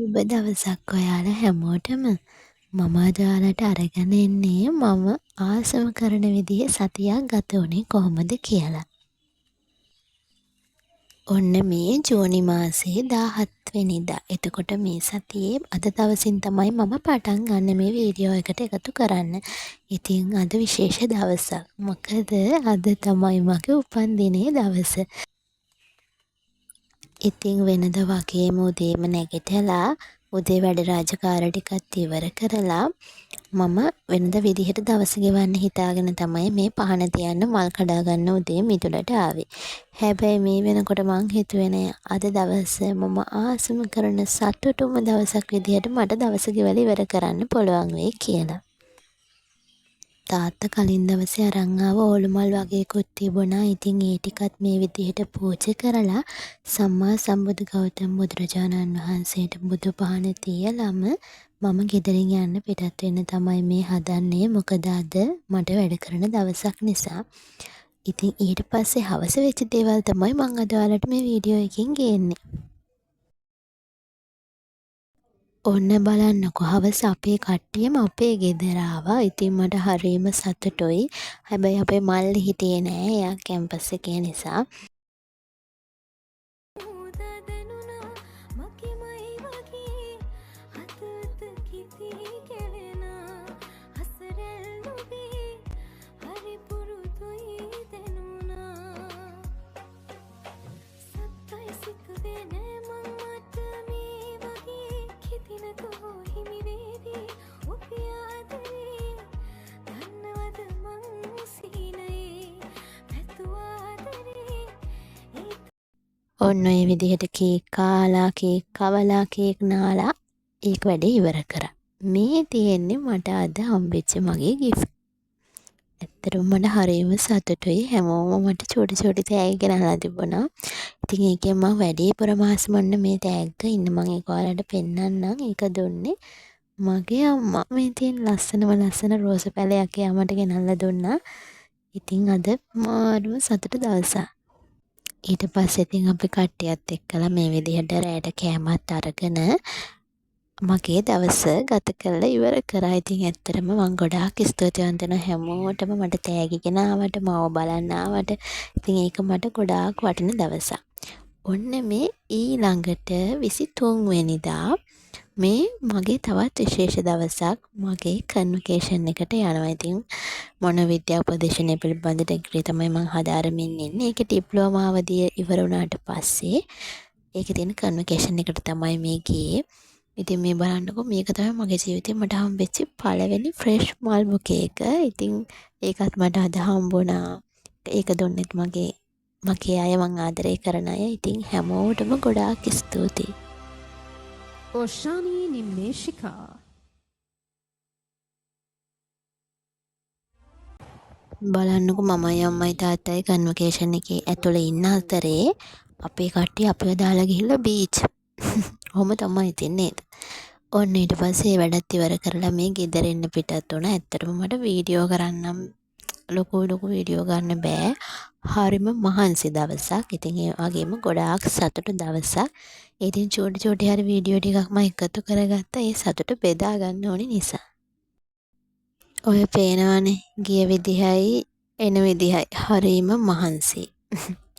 සුබ දවසක් ඔයාලා හැමෝටම. මම අද ඔයාලට අරගෙන එන්නේ මම ආසම කරන විදිහේ සතියක් ගත වුණේ කොහොමද කියලා. ඔන්න මේ ජූනි මාසේ 17 වෙනිදා. එතකොට මේ සතියේ අද දවසින් තමයි මම පටන් ගන්න මේ වීඩියෝ එකට එකතු කරන්න. ඉතින් අද විශේෂ දවසක්. මොකද අද තමයි මගේ උපන්දිනේ දවස. ඉතින් වෙනද වගේම උදේම නැගිටලා උදේ වැඩ රාජකාරී ටිකත් ඉවර කරලා මම වෙනද විදිහට දවස ගෙවන්න හිතාගෙන තමයි මේ පහන තියන්න මල් කඩා ගන්න උදේ මිදුලට ආවේ. හැබැයි මේ වෙනකොට මං හිතුවේ නෑ අද දවස මම ආසම කරන සතුටුම දවසක් විදිහට මට දවස ගෙවලා ඉවර කරන්න පුළුවන් වෙයි කියලා. තාත්තා කලින් දවසේ අරන් ආව ඕලු මල් වගේකුත් තිබුණා. ඉතින් ඒ ටිකත් මේ විදිහට පූජා කරලා සම්මා සම්බුදු ගෞතම බුදුරජාණන් වහන්සේට බුදු පහන තියලම මම ගෙදරින් යන්න පිටත් වෙන්න තමයි මේ හදන්නේ. මොකද අද මට වැඩ කරන දවසක් නිසා. ඉතින් ඊට පස්සේ හවස වෙච්ච දේවල් තමයි මම අද ඔයාලට මේ වීඩියෝ එකෙන් ගේන්නේ. ඔන්න බලන්නකො හවස අපේ කට්ටියම අපේ ගෙදර ආවා. ඉතින් මට හරිම සතුටුයි. හැබැයි අපේ මල්ලි හිටියේ නෑ. එයා කැම්පස් එකේ නිසා. ඔන්න ඔය විදිහට කේක් කාලා කේක් කවලා කේක් නාලා ඒක වැඩේ ඉවර කරා. මේ තියෙන්නේ මට අද හම්බෙච්ච මගේ gift. ඇත්තටම මට හරියම සතුටුයි. හැමෝම මට චූටි තෑගි ගෙනල්ලා තිබුණා. ඉතින් ඒකෙන් මම වැඩේ පුරමාසමන්න මේ තෑග්ග ඉන්න මම ඒක ඔයාලට පෙන්නන්නම්. ඒක දුන්නේ මගේ අම්මා. මේ තියෙන ලස්සන රෝස පැලයක් එයා මට ගෙනල්ලා දුන්නා. ඉතින් අද මාරුම සතුට දවසක්. ඊට පස්සේ ඉතින් අපි කට්ටියත් එක්කලා මේ විදිහට රැයට කෑමත් අරගෙන මගේ දවස ගත කරලා ඉවර කරා. ඉතින් ඇත්තටම මම ගොඩාක් ස්තුතිවන්ත වෙනවා හැමෝටම මට තෑගි ගෙන ආවට මාව බලන්න ආවට. ඉතින් ඒක මට ගොඩාක් වටින දවසක්. ඔන්න මේ ඊළඟට 23 වෙනිදා මේ මගේ තවත් විශේෂ දවසක්. මගේ කන්වොකේෂන් එකට යනවා. ඉතින් මොනෝවිද්‍යා උපදේශනය පිළිබඳ ඩිග්‍රී තමයි මම හදාරමින් ඉන්නේ. ඒකේ ඩිප්ලෝමාවදී ඉවර වුණාට පස්සේ ඒකේ තියෙන කන්වොකේෂන් එකට තමයි මේ ගියේ. ඉතින් මේ බලන්නකො මේක තමයි මගේ ජීවිතේ මට හම්බෙච්ච පළවෙනි ෆ්‍රෙෂ් මල් බුකේ එක. ඉතින් ඒකත් මට අද හම්බුණා. ඒක දුන්නෙත් මගේ අය මං ආදරය කරන අය. ඉතින් හැමෝටම ගොඩාක් ස්තුතියි. Oshani Nimeshika. බලන්නකො මමයි අම්මයි තාත්තයි කන්වොකේෂන් එකේ ඇතුළේ ඉන්න අතරේ අපේ කට්ටිය අපිව දාලා ගිහිල්ලා බීච්. ඔහොම තමයි ඉතින් නේද? ඔන්න ඊට පස්සේ වැඩත් ඉවර කරලා මේ ගෙදර එන්න පිටත් වුණා. ඇත්තටම මට වීඩියෝ කරන්නම් ලොකු වීඩියෝ ගන්න බෑ. හරිම මහන්සි දවසක්. ඉතින් ඒ වගේම ගොඩාක් සතුටු දවසක්. ඉතින් චූටි හරි වීඩියෝ ටිකක් මම එකතු කරගත්තා. ඒ සතුට බෙදා ගන්න ඕනි නිසා. ඔය පේනවනේ ගිය විදිහයි එන විදිහයි හරිම මහන්සි.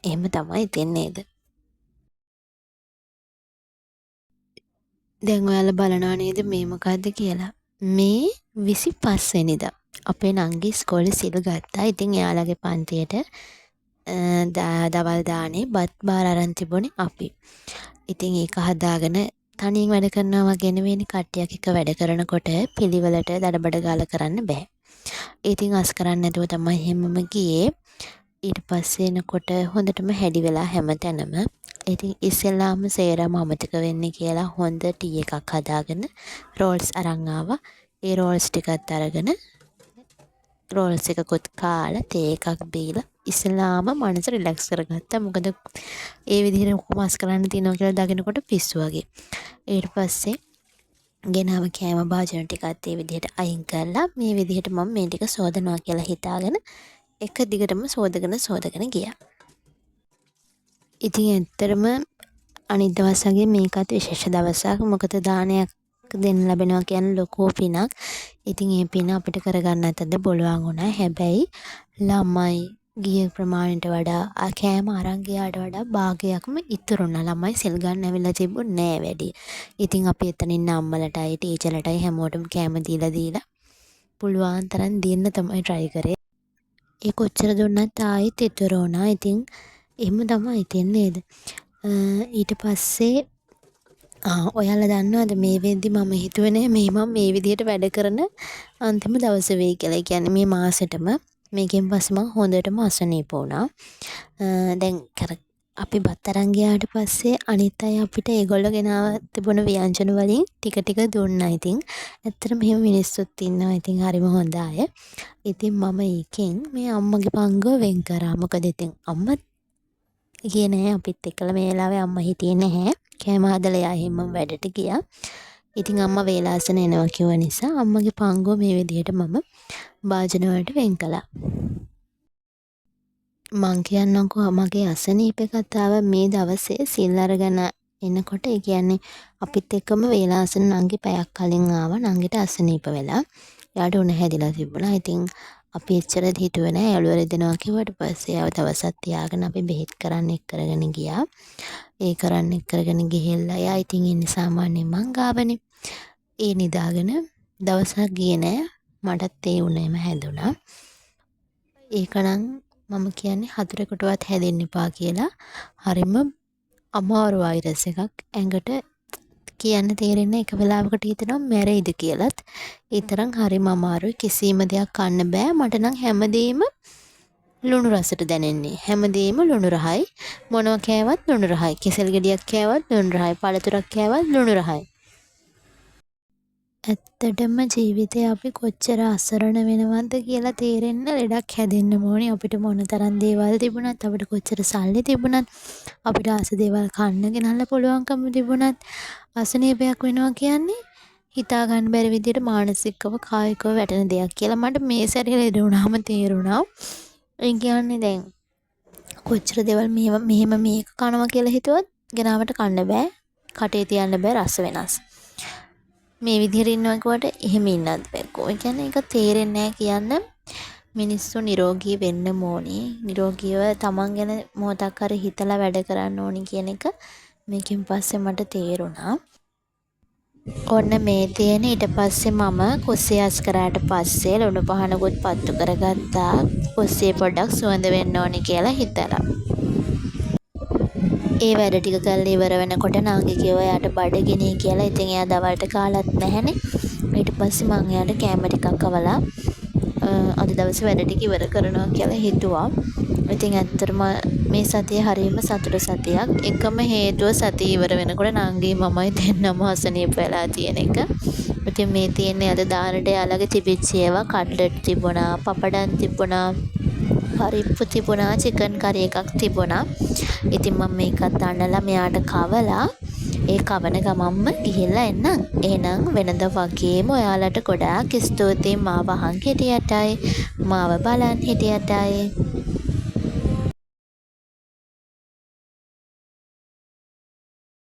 එහෙම තමයි ඉතින් නේද? දැන් ඔයාලා බලනවා නේද මේ මොකද්ද කියලා? මේ 25 වෙනිදා අපේ නංගි ඉස්කෝලේ සිල් ගත්තා. ඉතින් එයාලගේ පන්තියට දවල් දානේ බත් බාර අරන් තිබුණේ අපි. ඉතින් ඒක හදාගෙන තනියෙන් වැඩ කරනවා වගේ නෙවෙයිනේ කට්ටියක් එක වැඩ කරනකොට පිළිවෙලට දඩබඩ ගාලා කරන්න බෑ. ඉතින් අස් කරන්න නැතුව තමයි හැමම ගියේ. ඊට පස්සේ එනකොට හොඳටම හැඩි වෙලා හැමතැනම. ඉතින් ඉස්සෙල්ලාම සේරම අමතක වෙන්නේ කියලා හොඳ ටී එකක් හදාගෙන රෝල්ස් අරන් ආවා. ඒ රෝල්ස් ටිකත් අරගෙන රෝල්ස් එකකුත් කාලා තේ එකක් බීලා ඉස්සෙල්ලාම මනස රිලැක්ස් කරගත්තා. මොකද ඒ විදිහට කොමාස් කරන්න තියෙනවා කියලා දකිනකොට පිස්සු වගේ. ඊට පස්සේ ගෙනාව කෑම භාජන ටිකත් ඒ විදිහට අයින් කරලා මේ විදිහට මම මේ ටික සෝදනවා කියලා හිතාගෙන එක දිගටම සෝදගෙන ගියා. ඉතින් ඇත්තටම අනිත් දවස් වගේ මේකත් විශේෂ දවසක්. මොකද දානයක් දෙන්න ලැබෙනවා කියන්නේ ලොකු පිනක්. ඉතින් ඒ පින අපිට කරගන්න නැතද පුළුවන් වුණා. හැබැයි ළමයි ගිය ප්‍රමාණයට වඩා කෑම අරන් ගියාට වඩා භාගයක්ම ඉතුරුනා. ළමයි සෙල් ගන්න ඇවිල්ලා තිබුණේ නෑ වැඩි. ඉතින් අපි එතනින් අම්මලටයි ටීචර්ලටයි හැමෝටම කෑම දීලා පුළුවන් තරම් දෙන්න තමයි try කරේ. ඒ කොච්චර දුන්නත් ආයෙත් ඉතුරු වුණා. ඉතින් එහෙම තමයි තියන්නේ නේද? ඊට පස්සේ ඔයාලා දන්නවද මේ වෙද්දි මම හිතුවේ නෑ මම මේ විදිහට වැඩ කරන අන්තිම දවස වෙයි කියලා. ඒ කියන්නේ මේ මාසෙටම මේකෙන් පස්සේ මම හොඳටම අසනීප වුණා. දැන් අපි බත් අරන් ගියාට පස්සේ අනිත් අය අපිට ඒගොල්ලෝ ගෙනාව තිබුණ ව්‍යංජන වලින් ටික ටික දුන්නා. ඉතින් ඇත්තට මෙහෙම මිනිස්සුත් ඉන්නවා. ඉතින් හරිම හොඳ අය. ඉතින් මම ඒකෙන් මේ අම්මගේ පංගුව වෙන් කරා. මොකද ඉතින් අම්මා ගියේ නැහැ අපිත් එක්කලා මේ වෙලාවේ අම්මා හිටියේ නැහැ. කෑම හදලා එයා එහෙම වැඩට ගියා. ඉතින් අම්මා වේලාසන එනවා කිව්ව නිසා අම්මගේ පංගුව මේ විදිහට මම භාජන වලට වෙන් කළා. මං කියන්නම්කෝ මගේ අසනීපේ කතාව මේ දවසේ සිල් අරගෙන එනකොට ඒ කියන්නේ අපිත් එක්කම වේලාසන නංගි පැයක් කලින් ආවා. නංගිට අසනීප වෙලා. එයාට උණ හැදිලා තිබුණා. ඉතින් අපි එච්චර හිතුවේ නෑ එළුව රෙදෙනවා කිව්වට පස්සේ ආව දවසක් තියාගෙන අපි බෙහෙත් කරන්න එක්කරගෙන ගියා. ඒ කරන්න එක්කරගෙන ගිහිල්ලා එයා ඉතින් ඉන්නේ සාමාන්‍යයෙන් මං ගාවනේ. ඒ නිදාගෙන දවසක් ගියේ නෑ. මටත් ඒ උණේම හැදුනා. ඒකනම් මම කියන්නේ හතුරෙකුටවත් හැදෙන්න එපා කියලා. හරිම අමාරු වෛරස් එකක්. ඇඟට කියන්න තේරෙන්නේ එක වෙලාවකට හිතෙනවා මැරෙයිද කියලත්. ඒ තරම් හරිම අමාරුයි. කිසිම දෙයක් කන්න බෑ. මට නම් හැමදේම ලුණු රසට දැනෙන්නේ. හැමදේම ලුණු රහයි. මොනවා කෑවත් ලුණු රහයි. කෙසෙල් ගෙඩියක් කෑවත් ලුණු රහයි. පළතුරක් කෑවත් ලුණු රහයි. ඇත්තටම ජීවිතේ අපි කොච්චර අසරණ වෙනවද කියලා තේරෙන්න ලෙඩක් හැදෙන්න ඕනේ. අපිට මොන තරම් දේවල් තිබුණත් අපිට කොච්චර සල්ලි තිබුණත් අපිට ආස දේවල් කන්න ගෙනල්ලා පුළුවන්කම තිබුණත් අසනීපයක් වෙනවා කියන්නේ හිතා ගන්න බැරි විදිහට මානසිකව කායිකව වැටෙන දෙයක් කියලා මට මේ සැරේ ලෙඩ වුණාම තේරුණා. ඒ කියන්නේ දැන් කොච්චර දේවල් මෙහෙම මේක කනවා කියලා හිතුවත් ගෙනාවට කන්න බෑ. කටේ තියන්න බෑ රස වෙනස්. මේ විදිහට ඉන්නවා කිව්වට එහෙම ඉන්නත් බැක්කෝ. ඒ කියන්නේ ඒක තේරෙන්නේ නැහැ කියන්න. මිනිස්සු නිරෝගී වෙන්න ඕනේ. නිරෝගීව තමන් ගැන මොහොතක් හරි හිතලා වැඩ කරන්න ඕනේ කියන එක මේකෙන් පස්සේ මට තේරුණා. ඔන්න මේ තියෙන ඊට පස්සේ මම කුස්සියස් කරාට පස්සේ ලුණු පහනකුත් පත්තු කරගත්තා. කුස්සිය පොඩ්ඩක් සුවඳ වෙන්න ඕනේ කියලා හිතලා. ඒ වැඩ ටික කරලා ඉවර වෙනකොට නාගි කිව්වා එයාට බඩගිනි කියලා. ඉතින් එයා දවල්ට කාලත් නැහැනේ. ඊට පස්සේ මං එයාට කැම ටිකක් කවලා අද දවසේ වැඩ ටික ඉවර කරනවා කියලා හිතුවා. ඉතින් ඇත්තටම මේ සතිය හරියම සතුට සතියක්. එකම හේතුව සතිය ඉවර වෙනකොට නාගි මමයි දෙන්නම අසනීප වෙලා තියෙන එක. ඉතින් මේ තියෙන්නේ අද දානට යාළගේ තිබිච්ච ඒවා කට්ලට් තිබුණා, පපඩම් තිබුණා, පරිප්පු තිබුණා, චිකන් කරි එකක් තිබුණා. ඉතින් මම මේකත් අන්නලා මෙයාට කවලා ඒ කවන ගමම්ම ගිහිල්ලා එන්නම්. එහෙනම් වෙනද වගේම ඔයාලට ගොඩාක් ස්තුතියි මාව අහන් හිටියටයි, මාව බලන් හිටියටයි.